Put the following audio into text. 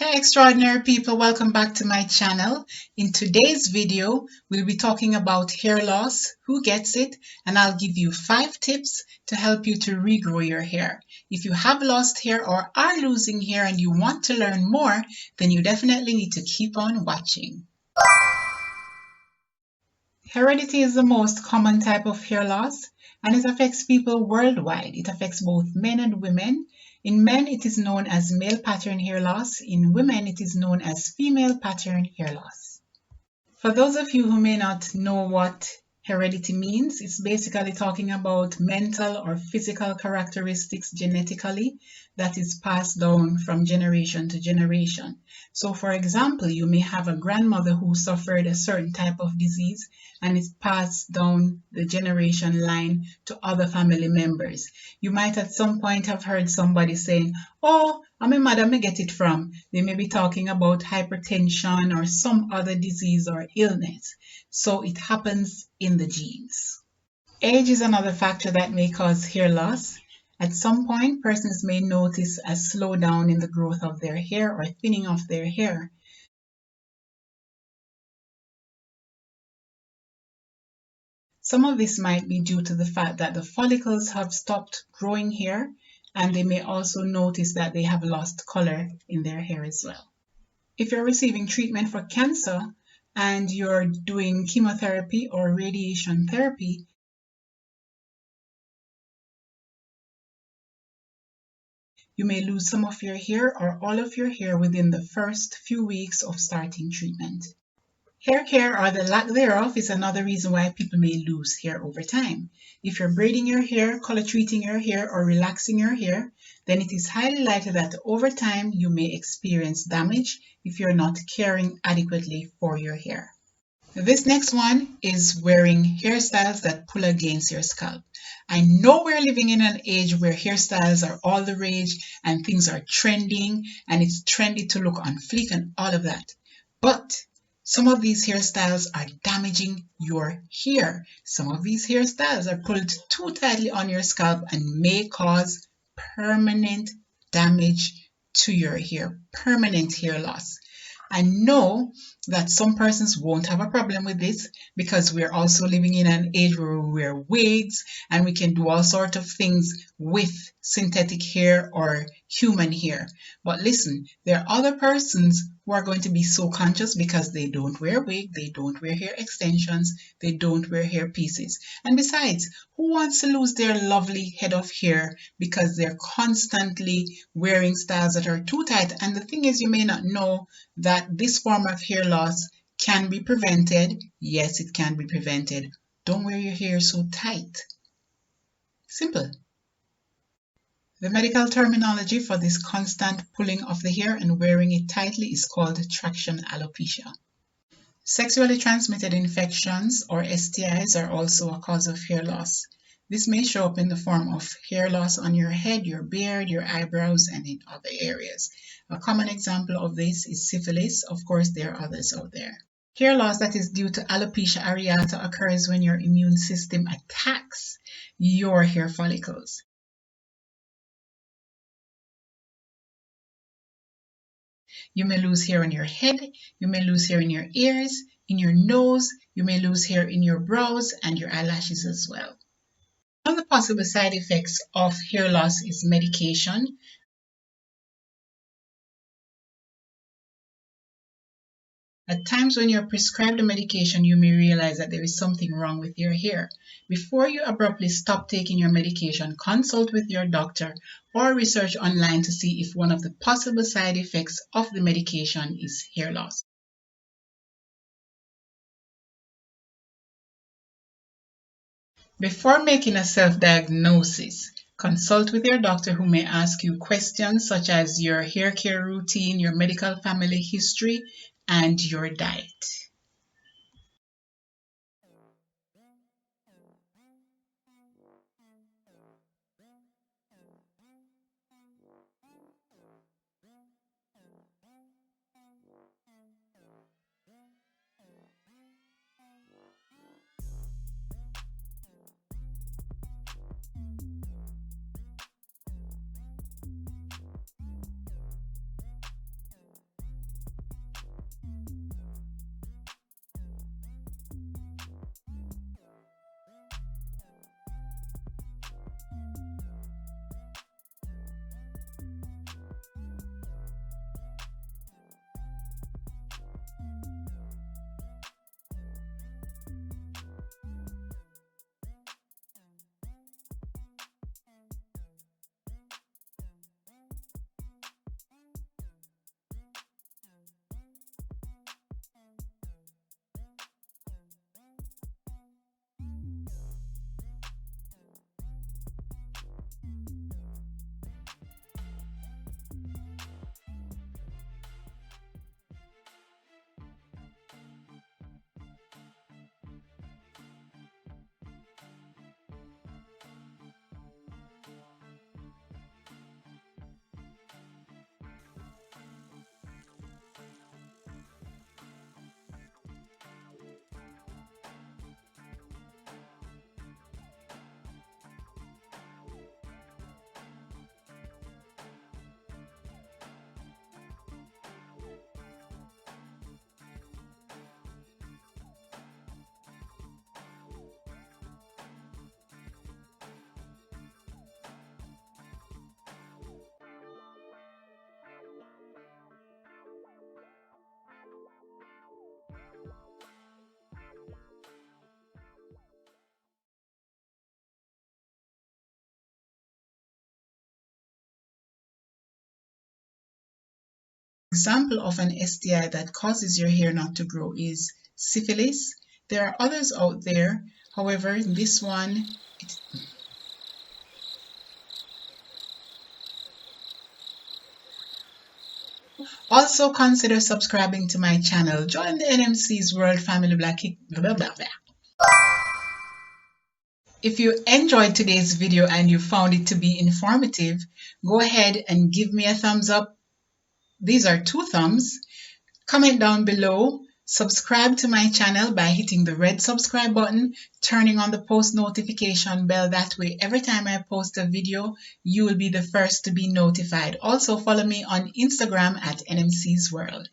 Hey extraordinary people, welcome back to my channel. In today's video, we'll be talking about hair loss, who gets it, and I'll give you 5 tips to help you to regrow your hair. If you have lost hair or are losing hair and you want to learn more, then you definitely need to keep on watching. Heredity is the most common type of hair loss and it affects people worldwide. It affects both men and women. In men, it is known as male pattern hair loss. In women, it is known as female pattern hair loss. For those of you who may not know what heredity means, it's basically talking about mental or physical characteristics genetically that is passed down from generation to generation. So for example, you may have a grandmother who suffered a certain type of disease and it's passed down the generation line to other family members. You might at some point have heard somebody saying, "Oh, my mother may get it from." They may be talking about hypertension or some other disease or illness. So it happens in the genes. Age is another factor that may cause hair loss. At some point, persons may notice a slowdown in the growth of their hair or thinning of their hair. Some of this might be due to the fact that the follicles have stopped growing hair, and they may also notice that they have lost color in their hair as well. If you're receiving treatment for cancer and you're doing chemotherapy or radiation therapy, you may lose some of your hair or all of your hair within the first few weeks of starting treatment. Hair care or the lack thereof is another reason why people may lose hair over time. If you're braiding your hair, color treating your hair, or relaxing your hair, then it is highly likely that over time you may experience damage if you're not caring adequately for your hair. This next one is wearing hairstyles that pull against your scalp. I know we're living in an age where hairstyles are all the rage and things are trending and it's trendy to look on fleek and all of that. But some of these hairstyles are damaging your hair. Some of these hairstyles are pulled too tightly on your scalp and may cause permanent damage to your hair, permanent hair loss. I know that some persons won't have a problem with this because we're also living in an age where we wear wigs and we can do all sorts of things with synthetic hair or human hair. But listen, there are other persons who are going to be so conscious because they don't wear wig, they don't wear hair extensions, they don't wear hair pieces. And besides, who wants to lose their lovely head of hair because they're constantly wearing styles that are too tight? And the thing is, you may not know that this form of hair loss can be prevented. Yes, it can be prevented. Don't wear your hair so tight. Simple. The medical terminology for this constant pulling of the hair and wearing it tightly is called traction alopecia. Sexually transmitted infections or STIs are also a cause of hair loss. This may show up in the form of hair loss on your head, your beard, your eyebrows, and in other areas. A common example of this is syphilis. Of course, there are others out there. Hair loss that is due to alopecia areata occurs when your immune system attacks your hair follicles. You may lose hair on your head, you may lose hair in your ears, in your nose, you may lose hair in your brows and your eyelashes as well. One of the possible side effects of hair loss is medication. At times when you're prescribed a medication, you may realize that there is something wrong with your hair. Before you abruptly stop taking your medication, consult with your doctor or research online to see if one of the possible side effects of the medication is hair loss. Before making a self-diagnosis, consult with your doctor who may ask you questions such as your hair care routine, your medical family history, and your diet. Example of an STI that causes your hair not to grow is syphilis. There are others out there. However, in this one, also consider subscribing to my channel. Join the NMC's World Family Black. Blah, blah, blah. If you enjoyed today's video and you found it to be informative, go ahead and give me a thumbs up. These are 2 thumbs. Comment down below. Subscribe to my channel by hitting the red subscribe button, turning on the post notification bell. That way, every time I post a video, you will be the first to be notified. Also, follow me on Instagram at NMC's World.